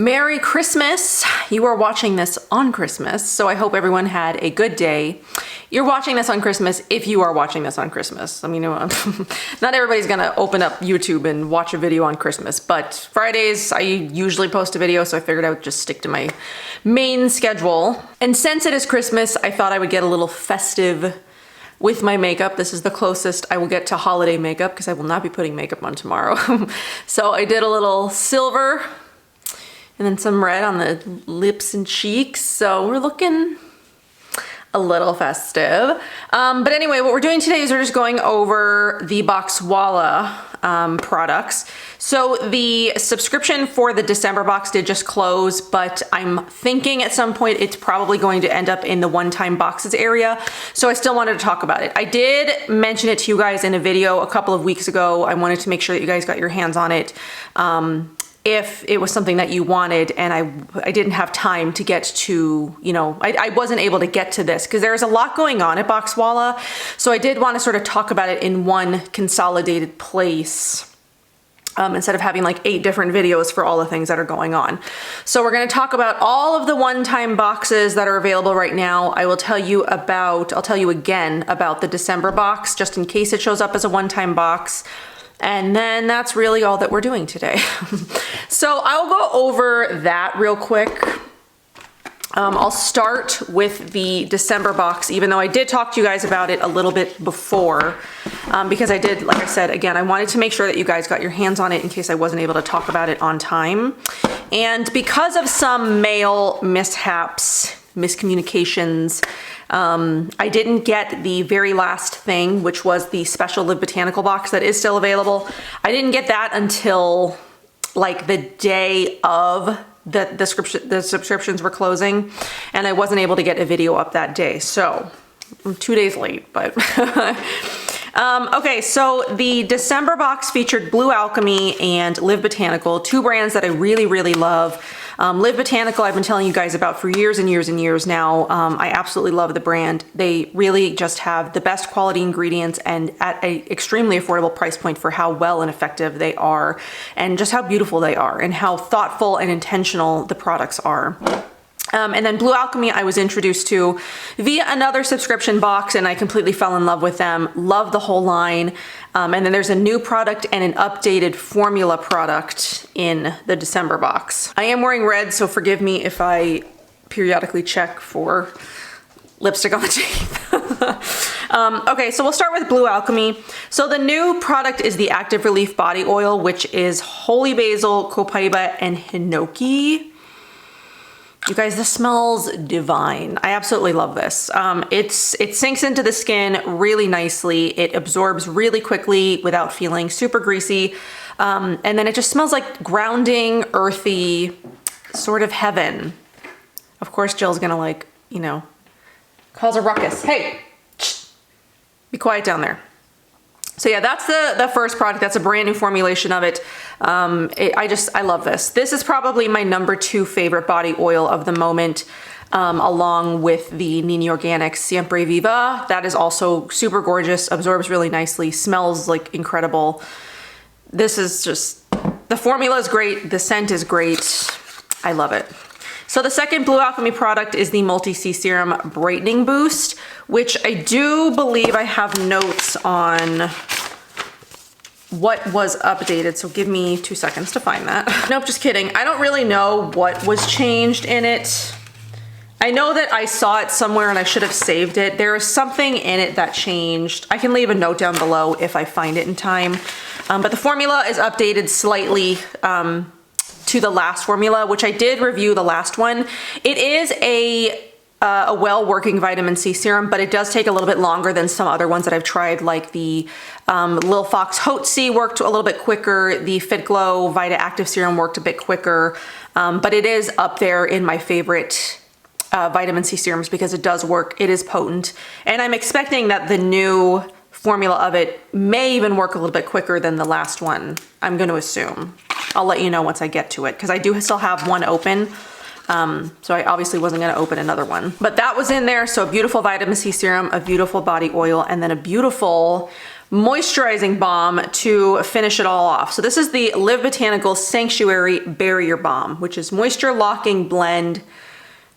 Merry Christmas! You are watching this on Christmas, so I hope everyone had a good day. You're watching this on Christmas if you are watching this on Christmas. I mean, not everybody's gonna open up YouTube and watch a video on Christmas, but Fridays I usually post a video, so I figured I would just stick to my main schedule. And since it is Christmas, I thought I would get a little festive with my makeup. This is the closest I will get to holiday makeup because I will not be putting makeup on tomorrow. So I did a little silver and then some red on the lips and cheeks. So we're looking a little festive. But anyway, what we're doing today is we're just going over the BOXWALLA products. So the subscription for the December box did just close, but I'm thinking at some point it's probably going to end up in the one-time boxes area. So I still wanted to talk about it. I did mention it to you guys in a video a couple of weeks ago. I wanted to make sure that you guys got your hands on it. If it was something that you wanted and I didn't have time to get to, you know, I wasn't able to get to this because there's a lot going on at BOXWALLA. So I did want to sort of talk about it in one consolidated place instead of having like 8 different videos for all the things that are going on. So we're going to talk about all of the one-time boxes that are available right now. I'll tell you again about the December box just in case it shows up as a one-time box. And then that's really all that we're doing today. So I'll go over that real quick. I'll start with the December box, even though I did talk to you guys about it a little bit before, because I did, like I said, again, I wanted to make sure that you guys got your hands on it in case I wasn't able to talk about it on time. And because of some mail mishaps, miscommunications, I didn't get the very last thing, which was the special Live Botanical box that is still available. I didn't get that until like the day of the subscriptions were closing, and I wasn't able to get a video up that day. So I'm 2 days late, but okay, so the December box featured Blue Alchemy and Live Botanical, 2 brands that I really, really love. Live Botanical, I've been telling you guys about for years and years and years now. I absolutely love the brand. They really just have the best quality ingredients and at an extremely affordable price point for how well and effective they are, and just how beautiful they are, and how thoughtful and intentional the products are. And then Blue Alchemy I was introduced to via another subscription box, and I completely fell in love with them. Love the whole line. And then there's a new product and an updated formula product in the December box. I am wearing red, so forgive me if I periodically check for lipstick on the teeth. Okay, so we'll start with Blue Alchemy. So the new product is the Active Relief Body Oil, which is holy basil, copaiba, and hinoki. You guys, this smells divine. I absolutely love this. It sinks into the skin really nicely. It absorbs really quickly without feeling super greasy. And then it just smells like grounding, earthy, sort of heaven. Of course, Jill's gonna like, you know, cause a ruckus. Hey, shh, be quiet down there. So yeah, that's the first product. That's a brand new formulation of it. I love this. This is probably my number 2 favorite body oil of the moment, along with the Nini Organics Siempre Viva. That is also super gorgeous, absorbs really nicely, smells like incredible. This is just, the formula is great, the scent is great. I love it. So the second Blue Alchemy product is the Multi-C Serum Brightening Boost, which I do believe I have notes on what was updated. So give me 2 seconds to find that. Nope, just kidding. I don't really know what was changed in it. I know that I saw it somewhere and I should have saved it. There is something in it that changed. I can leave a note down below if I find it in time. But the formula is updated slightly to the last formula, which I did review the last one. It is a well-working vitamin C serum, but it does take a little bit longer than some other ones that I've tried, like the Lil Fox Haute C worked a little bit quicker. The Fit Glow Vita Active Serum worked a bit quicker, but it is up there in my favorite vitamin C serums because it does work. It is potent, and I'm expecting that the new formula of it may even work a little bit quicker than the last one. I'm going to assume. I'll let you know once I get to it because I do still have one open. So I obviously wasn't going to open another one, but that was in there. So a beautiful vitamin C serum, a beautiful body oil, and then a beautiful moisturizing balm to finish it all off. So this is the Live Botanical Sanctuary Barrier Balm, which is moisture locking blend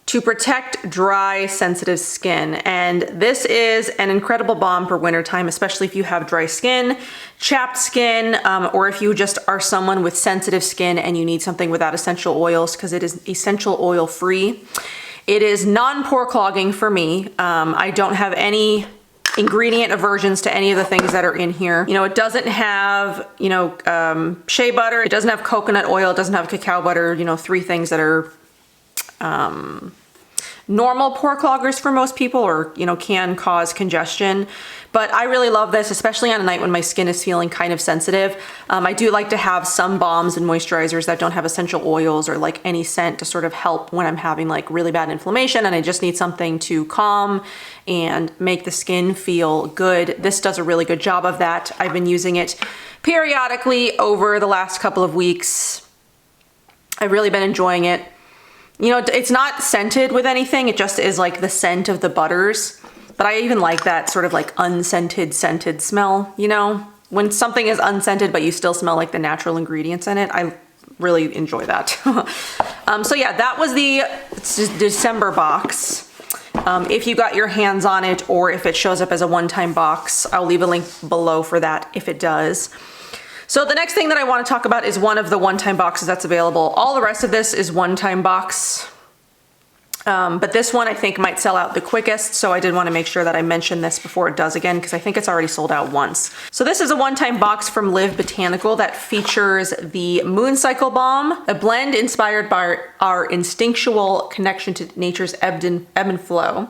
to protect dry, sensitive skin. And this is an incredible balm for wintertime, especially if you have dry skin, chapped skin, or if you just are someone with sensitive skin and you need something without essential oils, because it is essential oil free. It is non-pore clogging for me. I don't have any ingredient aversions to any of the things that are in here. You know, it doesn't have, you know, shea butter. It doesn't have coconut oil. It doesn't have cacao butter. You know, 3 things that are normal pore cloggers for most people, or, you know, can cause congestion. But I really love this, especially on a night when my skin is feeling kind of sensitive. I do like to have some balms and moisturizers that don't have essential oils or like any scent to sort of help when I'm having like really bad inflammation and I just need something to calm and make the skin feel good. This does a really good job of that. I've been using it periodically over the last couple of weeks. I've really been enjoying it. You know, it's not scented with anything. It just is like the scent of the butters. But I even like that sort of like unscented, scented smell, you know? When something is unscented, but you still smell like the natural ingredients in it, I really enjoy that. So yeah, that was the December box. If you got your hands on it, or if it shows up as a one-time box, I'll leave a link below for that if it does. So the next thing that I want to talk about is one of the one-time boxes that's available. All the rest of this is one-time box. But this one I think might sell out the quickest, so I did want to make sure that I mention this before it does again, because I think it's already sold out once. So this is a one-time box from Live Botanical that features the Moon Cycle Balm, a blend inspired by our instinctual connection to nature's ebb and flow.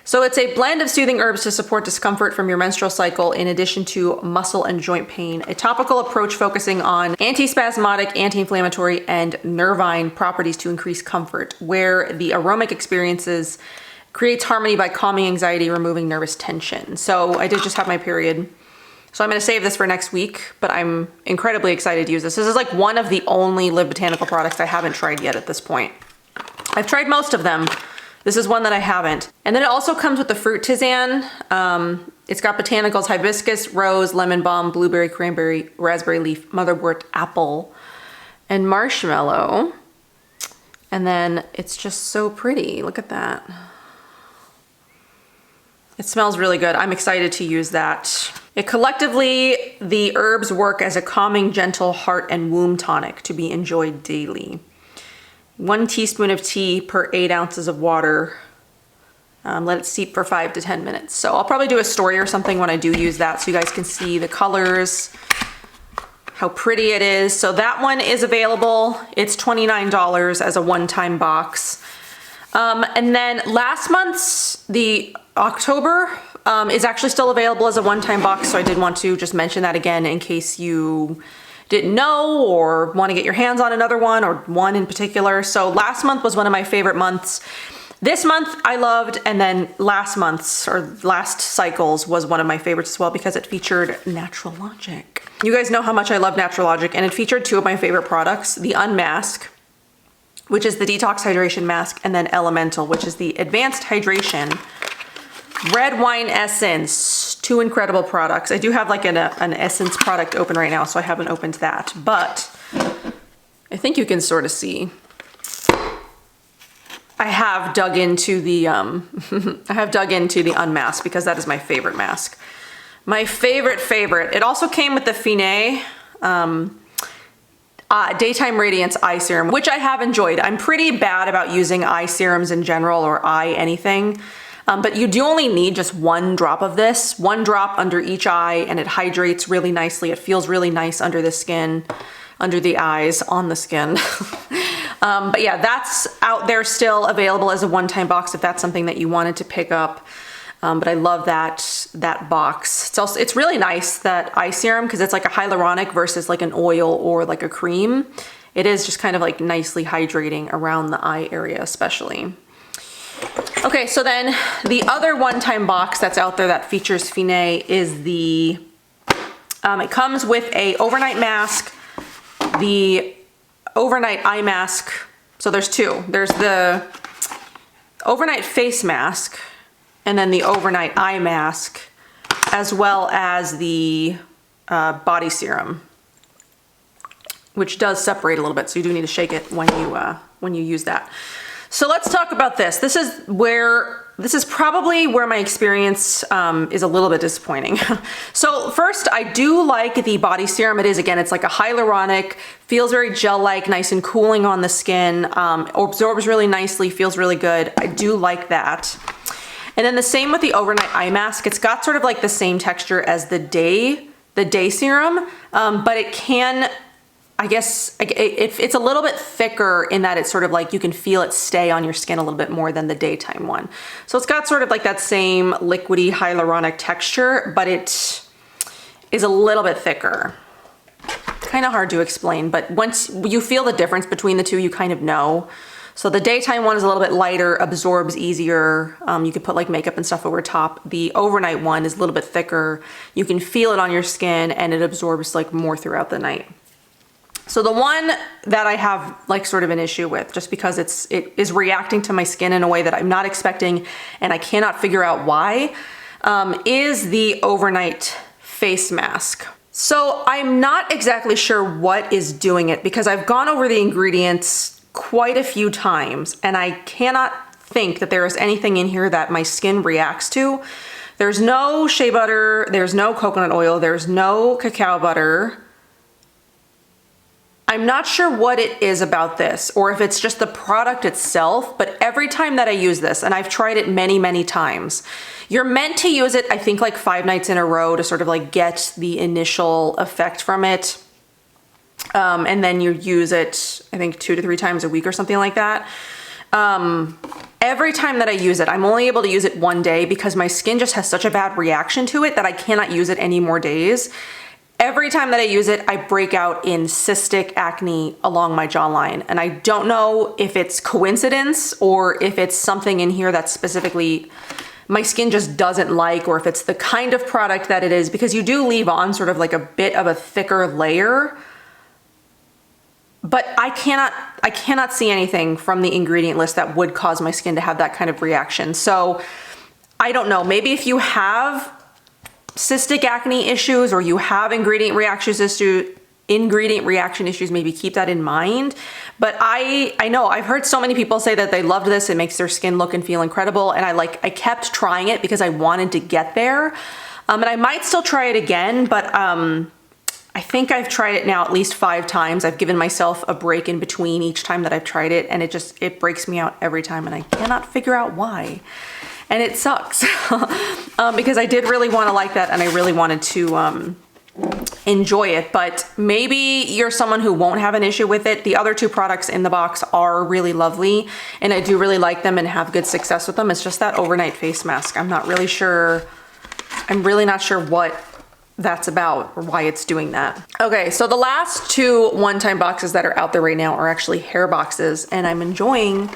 So it's a blend of soothing herbs to support discomfort from your menstrual cycle in addition to muscle and joint pain. A topical approach focusing on antispasmodic, anti-inflammatory, and nervine properties to increase comfort, where the aromatic experiences creates harmony by calming anxiety, removing nervous tension. So I did just have my period. So I'm gonna save this for next week, but I'm incredibly excited to use this. This is like one of the only Live Botanical products I haven't tried yet at this point. I've tried most of them. This is one that I haven't. And then it also comes with the fruit tisane. It's got botanicals, hibiscus, rose, lemon balm, blueberry, cranberry, raspberry leaf, motherwort, apple, and marshmallow. And then it's just so pretty. Look at that. It smells really good. I'm excited to use that. Collectively, the herbs work as a calming, gentle heart and womb tonic to be enjoyed daily. 1 teaspoon of tea per 8 ounces of water. Let it steep for 5 to 10 minutes. So I'll probably do a story or something when I do use that so you guys can see the colors, how pretty it is. So that one is available. It's $29 as a one-time box. And then last month's, the October, is actually still available as a one-time box. So I did want to just mention that again in case you didn't know or want to get your hands on another one, or one in particular. So last month was one of my favorite months. This month I loved, and then last month's or last cycle's was one of my favorites as well because it featured Natural Logic. You guys know how much I love Natural Logic, and it featured 2 of my favorite products, the Unmask, which is the detox hydration mask, and then Elemental, which is the advanced hydration red wine essence. 2 incredible products. I do have like an essence product open right now, so I haven't opened that, but I think you can sort of see. I have dug into the Unmask because that is my favorite mask. My favorite. It also came with the Fine Daytime Radiance Eye Serum, which I have enjoyed. I'm pretty bad about using eye serums in general, or eye anything. But you do only need just 1 drop of this, 1 drop under each eye, and it hydrates really nicely. It feels really nice under the skin, under the eyes, on the skin. But yeah, that's out there still available as a one-time box if that's something that you wanted to pick up. But I love that box. It's really nice, that eye serum, because it's like a hyaluronic versus like an oil or like a cream. It is just kind of like nicely hydrating around the eye area especially. Okay, so then the other one-time box that's out there that features Fine is the, it comes with a overnight mask, the overnight eye mask. So there's 2. There's the overnight face mask and then the overnight eye mask. as well as the body serum, which does separate a little bit, so you do need to shake it when you use that. So let's talk about this. This is probably where my experience is a little bit disappointing. So first, I do like the body serum. It is, again, it's like a hyaluronic, feels very gel-like, nice and cooling on the skin, absorbs really nicely, feels really good. I do like that. And then the same with the overnight eye mask. It's got sort of like the same texture as the day serum, but it can, I guess, it's a little bit thicker in that it's sort of like you can feel it stay on your skin a little bit more than the daytime one. So it's got sort of like that same liquidy hyaluronic texture, but it is a little bit thicker. Kind of hard to explain, but once you feel the difference between the two, you kind of know. So the daytime one is a little bit lighter, absorbs easier. You can put like makeup and stuff over top. The overnight one is a little bit thicker. You can feel it on your skin and it absorbs like more throughout the night. So the one that I have like sort of an issue with, just because it is reacting to my skin in a way that I'm not expecting and I cannot figure out why, is the overnight face mask. So I'm not exactly sure what is doing it because I've gone over the ingredients quite a few times and I cannot think that there is anything in here that my skin reacts to. There's no shea butter, there's no coconut oil, there's no cacao butter. I'm not sure what it is about this or if it's just the product itself, but every time that I use this, and I've tried it many, many times, you're meant to use it, I think like 5 nights in a row to sort of like get the initial effect from it. And then you use it, I think 2 to 3 times a week or something like that. Every time that I use it, I'm only able to use it one day because my skin just has such a bad reaction to it that I cannot use it any more days. Every time that I use it, I break out in cystic acne along my jawline. And I don't know if it's coincidence or if it's something in here that specifically my skin just doesn't like, or if it's the kind of product that it is, because you do leave on sort of like a bit of a thicker layer. But I cannot see anything from the ingredient list that would cause my skin to have that kind of reaction. So I don't know, maybe if you have cystic acne issues or you have ingredient reaction issues, maybe keep that in mind. But I know I've heard so many people say that they loved this. It makes their skin look and feel incredible. And I kept trying it because I wanted to get there. And I might still try it again, but I think I've tried it now at least 5 times. I've given myself a break in between each time that I've tried it, and it breaks me out every time, and I cannot figure out why. And it sucks because I did really want to like that and I really wanted to enjoy it, but maybe you're someone who won't have an issue with it. The other 2 products in the box are really lovely and I do really like them and have good success with them. It's just that overnight face mask. I'm really not sure what that's about or why it's doing that. Okay, so the last 2 one-time boxes that are out there right now are actually hair boxes, and I'm enjoying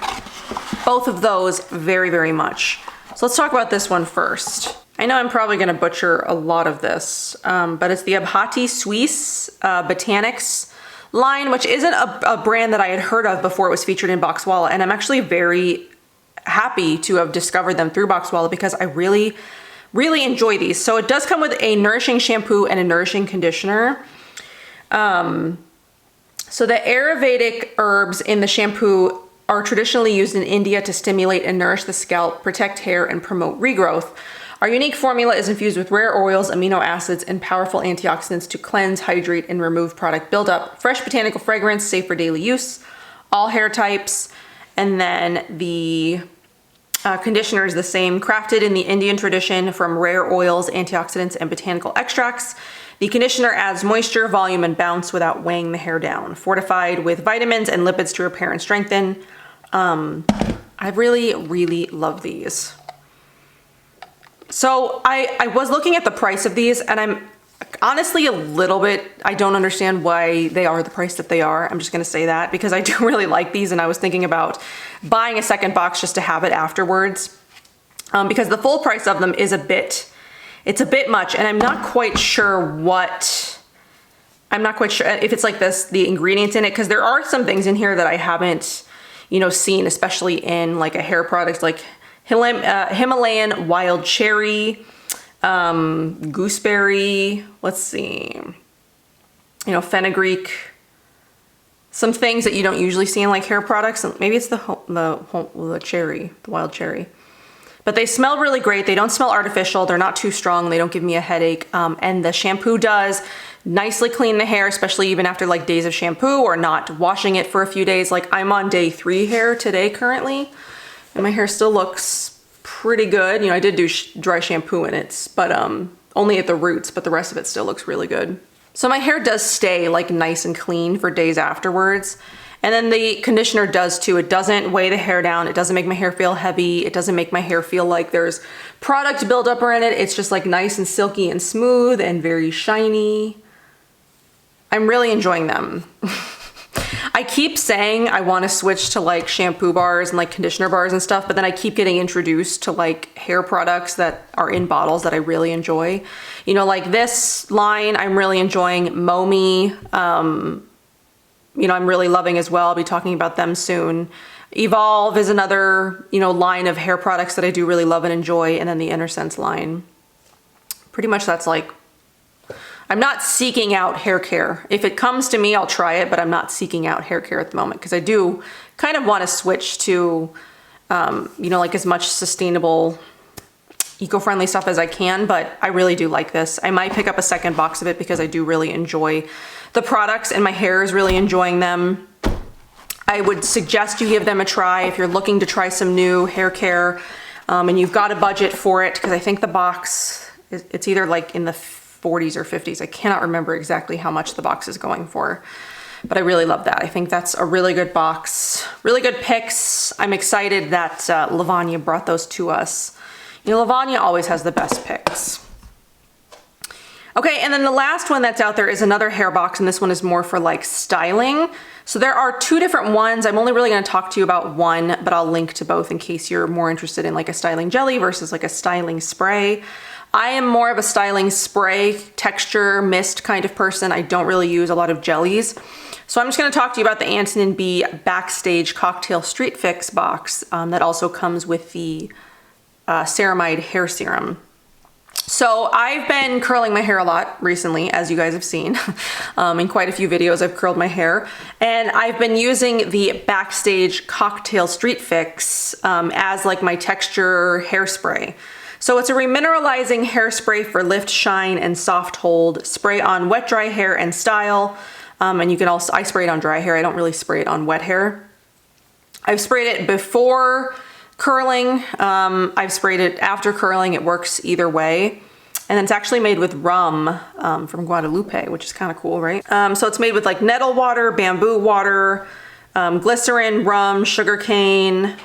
both of those very, very much. So let's talk about this one first. I know I'm probably gonna butcher a lot of this, but it's the Abhati Suisse Botanics line, which isn't a brand that I had heard of before it was featured in BOXWALLA, and I'm actually very happy to have discovered them through BOXWALLA because I really enjoy these. So it does come with a nourishing shampoo and a nourishing conditioner. So the Ayurvedic herbs in the shampoo are traditionally used in India to stimulate and nourish the scalp, protect hair, and promote regrowth. Our unique formula is infused with rare oils, amino acids, and powerful antioxidants to cleanse, hydrate, and remove product buildup. Fresh botanical fragrance, safe for daily use, all hair types. And then the conditioner is the same, crafted in the Indian tradition from rare oils, antioxidants, and botanical extracts. The conditioner adds moisture, volume, and bounce without weighing the hair down. Fortified with vitamins and lipids to repair and strengthen. I really love these. So I was looking at the price of these and I'm honestly a little bit, I don't understand why they are the price that they are. I'm just gonna say that because I do really like these and I was thinking about buying a second box just to have it afterwards. Because the full price of them is it's a bit much and I'm not quite sure if it's like this, the ingredients in it, because there are some things in here that I haven't, seen, especially in like a hair product like Himalayan wild cherry, gooseberry, let's see, you know, fenugreek, some things that you don't usually see in like hair products. Maybe it's the cherry, the wild cherry. But they smell really great. They don't smell artificial. They're not too strong. They don't give me a headache. And the shampoo does nicely clean the hair, especially even after like days of shampoo or not washing it for a few days. Like I'm on day 3 hair today currently, and my hair still looks pretty good. You know, I did do dry shampoo in it, but only at the roots, but the rest of it still looks really good. So my hair does stay like nice and clean for days afterwards. And then the conditioner does too. It doesn't weigh the hair down. It doesn't make my hair feel heavy. It doesn't make my hair feel like there's product buildup in it. It's just like nice and silky and smooth and very shiny. I'm really enjoying them. I keep saying I want to switch to like shampoo bars and like conditioner bars and stuff, but then I keep getting introduced to like hair products that are in bottles that I really enjoy. You know, like this line I'm really enjoying. Momi, you know, I'm really loving as well. I'll be talking about them soon. Evolve is another, you know, line of hair products that I do really love and enjoy. And then the Innersense line. Pretty much that's like, I'm not seeking out hair care. If it comes to me, I'll try it, but I'm not seeking out hair care at the moment because I do kind of want to switch to, you know, like as much sustainable, eco-friendly stuff as I can, but I really do like this. I might pick up a second box of it because I do really enjoy the products and my hair is really enjoying them. I would suggest you give them a try if you're looking to try some new hair care and you've got a budget for it, because I think the box, it's either like in the 40s or 50s. I cannot remember exactly how much the box is going for, but I really love that. I think that's a really good box, really good picks. I'm excited that Lavanya brought those to us. You know, Lavanya always has the best picks. Okay, and then the last one that's out there is another hair box, and this one is more for like styling. So there are 2 different ones. I'm only really gonna talk to you about one, but I'll link to both in case you're more interested in like a styling jelly versus like a styling spray. I am more of a styling spray, texture, mist kind of person. I don't really use a lot of jellies. So I'm just gonna talk to you about the Antonin B Backstage Cocktail Street Fix box that also comes with the ceramide hair serum. So I've been curling my hair a lot recently, as you guys have seen. In quite a few videos I've curled my hair, and I've been using the Backstage Cocktail Street Fix as like my texture hairspray. So it's a remineralizing hairspray for lift, shine, and soft hold. Spray on wet, dry hair and style. And you can also, I spray it on dry hair. I don't really spray it on wet hair. I've sprayed it before curling. I've sprayed it after curling. It works either way. And it's actually made with rum from Guadalupe, which is kind of cool, right? So it's made with like nettle water, bamboo water, glycerin, rum, sugarcane,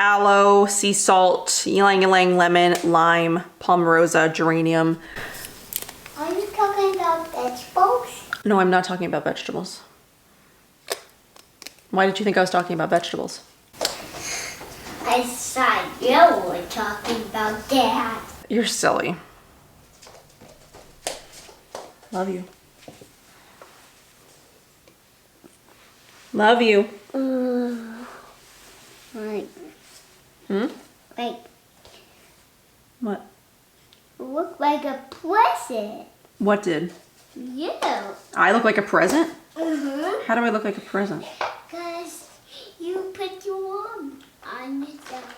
aloe, sea salt, ylang ylang, lemon, lime, palmarosa, geranium. Are you talking about vegetables? No, I'm not talking about vegetables. Why did you think I was talking about vegetables? I thought you were talking about that. You're silly. Love you. Love you. Right. Like, What? look like a present. What did? You. I look like a present? Mm-hmm. How do I look like a present? Because you put your arm on yourself.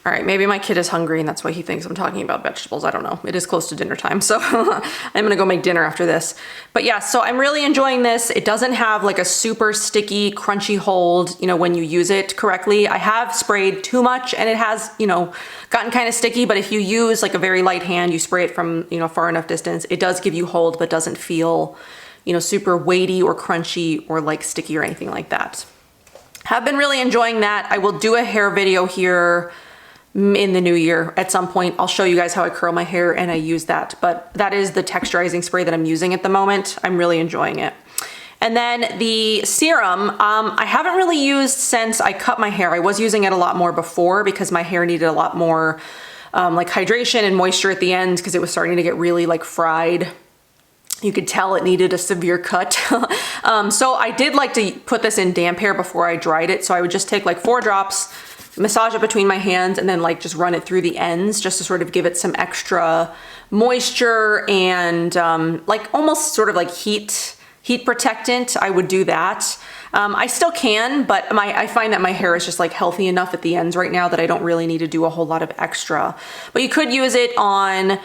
All right, maybe my kid is hungry and that's why he thinks I'm talking about vegetables. I don't know. It is close to dinner time, so I'm gonna go make dinner after this. But yeah, so I'm really enjoying this. It doesn't have like a super sticky, crunchy hold, you know, when you use it correctly. I have sprayed too much and it has, you know, gotten kind of sticky, but if you use like a very light hand, you spray it from, you know, far enough distance, it does give you hold, but doesn't feel, you know, super weighty or crunchy or like sticky or anything like that. Have been really enjoying that. I will do a hair video here in the new year at some point. I'll show you guys how I curl my hair and I use that, but that is the texturizing spray that I'm using at the moment. I'm really enjoying it. And then the serum, I haven't really used since I cut my hair. I was using it a lot more before because my hair needed a lot more like hydration and moisture at the end because it was starting to get really like fried. You could tell it needed a severe cut. So I did like to put this in damp hair before I dried it. So I would just take like 4 drops, massage it between my hands and then like just run it through the ends just to sort of give it some extra moisture and like almost sort of like heat protectant. I would do that. I still can, but I find that my hair is just like healthy enough at the ends right now that I don't really need to do a whole lot of extra. But you could use it on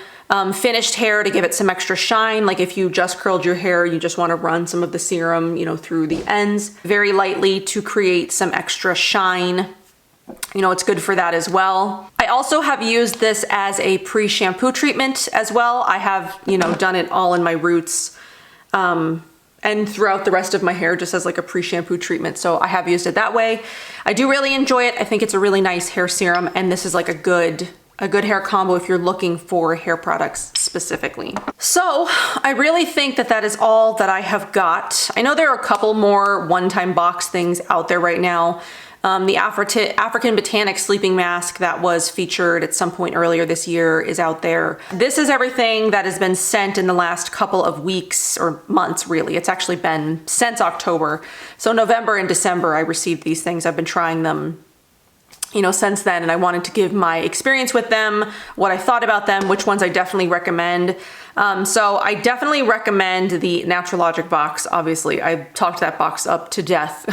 finished hair to give it some extra shine. Like if you just curled your hair, you just want to run some of the serum, you know, through the ends very lightly to create some extra shine. You know, it's good for that as well. I also have used this as a pre-shampoo treatment as well. I have, you know, done it all in my roots and throughout the rest of my hair just as like a pre-shampoo treatment. So I have used it that way. I do really enjoy it. I think it's a really nice hair serum, and this is like a good hair combo if you're looking for hair products specifically. So I really think that that is all that I have got. I know there are a couple more one-time box things out there right now. The African Botanic sleeping mask that was featured at some point earlier this year is out there. This is everything that has been sent in the last couple of weeks or months, really. It's actually been since October. So November and December, I received these things. I've been trying them, you know, since then, and I wanted to give my experience with them, what I thought about them, which ones I definitely recommend. So I definitely recommend the Natural Logic box. Obviously, I talked that box up to death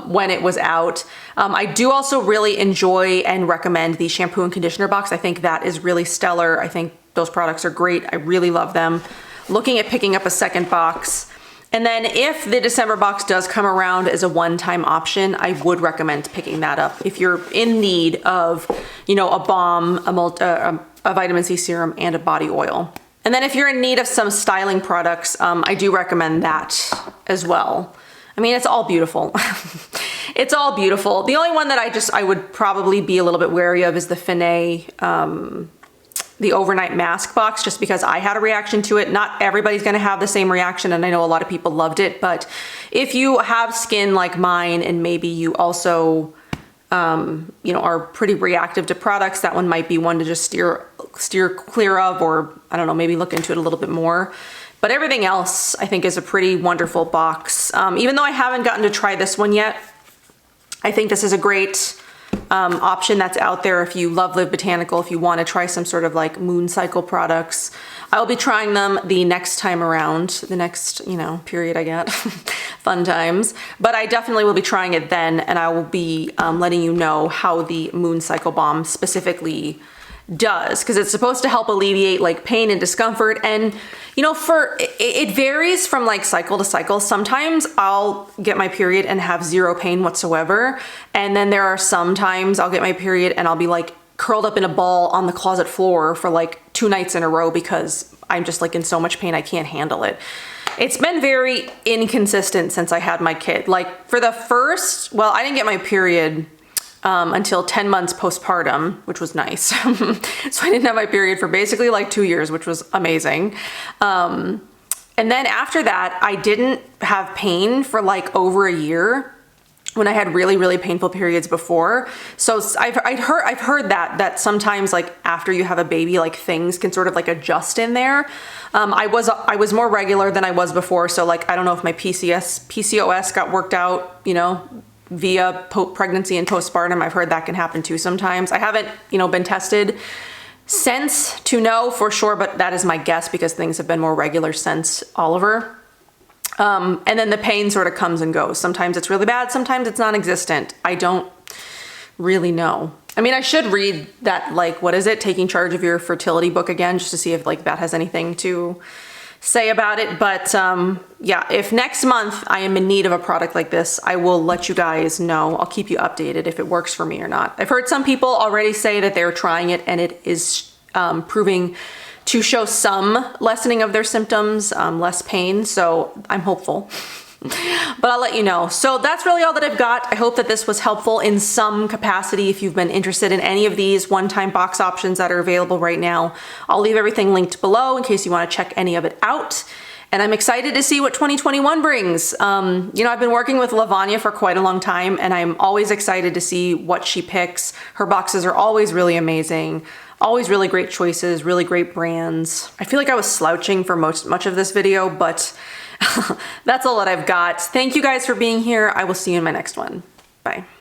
when it was out. I do also really enjoy and recommend the shampoo and conditioner box. I think that is really stellar. I think those products are great. I really love them. Looking at picking up a second box. And then if the December box does come around as a one-time option, I would recommend picking that up if you're in need of, you know, a balm, a vitamin C serum, and a body oil. And then if you're in need of some styling products, I do recommend that as well. I mean, it's all beautiful. It's all beautiful. The only one that I would probably be a little bit wary of is the Finay, the overnight mask box, just because I had a reaction to it. Not everybody's gonna have the same reaction, and I know a lot of people loved it, but if you have skin like mine and maybe you also you know, are pretty reactive to products, that one might be one to just steer clear of, or I don't know, maybe look into it a little bit more. But everything else I think is a pretty wonderful box. Even though I haven't gotten to try this one yet, I think this is a great option that's out there if you love Live Botanical, if you want to try some sort of like moon cycle products. I'll be trying them the next time around, the next, you know, period I get. Fun times. But I definitely will be trying it then, and I will be letting you know how the moon cycle balm specifically does, because it's supposed to help alleviate like pain and discomfort. And you know, it varies from like cycle to cycle. Sometimes I'll get my period and have zero pain whatsoever, and then there are some times I'll get my period and I'll be like curled up in a ball on the closet floor for like 2 nights in a row because I'm just like in so much pain I can't handle it. It's been very inconsistent since I had my kid. Like for the first, well, I didn't get my period until 10 months postpartum, which was nice. So I didn't have my period for basically like 2 years, which was amazing. And then after that, I didn't have pain for like over a year when I had really, really painful periods before. So I've heard that sometimes like after you have a baby, like things can sort of like adjust in there. I was more regular than I was before. So like, I don't know if my PCOS got worked out, you know, via pregnancy and postpartum. I've heard that can happen too sometimes. I haven't, you know, been tested since to know for sure, but that is my guess because things have been more regular since Oliver. And then the pain sort of comes and goes. Sometimes it's really bad, sometimes it's non-existent. I don't really know. I mean, I should read that, like, what is it? Taking Charge of Your Fertility book again, just to see if like that has anything to say about it. But yeah, if next month I am in need of a product like this, I will let you guys know. I'll keep you updated if it works for me or not. I've heard some people already say that they're trying it and it is proving to show some lessening of their symptoms, less pain, so I'm hopeful. But I'll let you know. So that's really all that I've got. I hope that this was helpful in some capacity if you've been interested in any of these one-time box options that are available right now. I'll leave everything linked below in case you want to check any of it out. And I'm excited to see what 2021 brings. You know, I've been working with Lavanya for quite a long time, and I'm always excited to see what she picks. Her boxes are always really amazing. Always really great choices, really great brands. I feel like I was slouching for much of this video, but that's all that I've got. Thank you guys for being here. I will see you in my next one. Bye.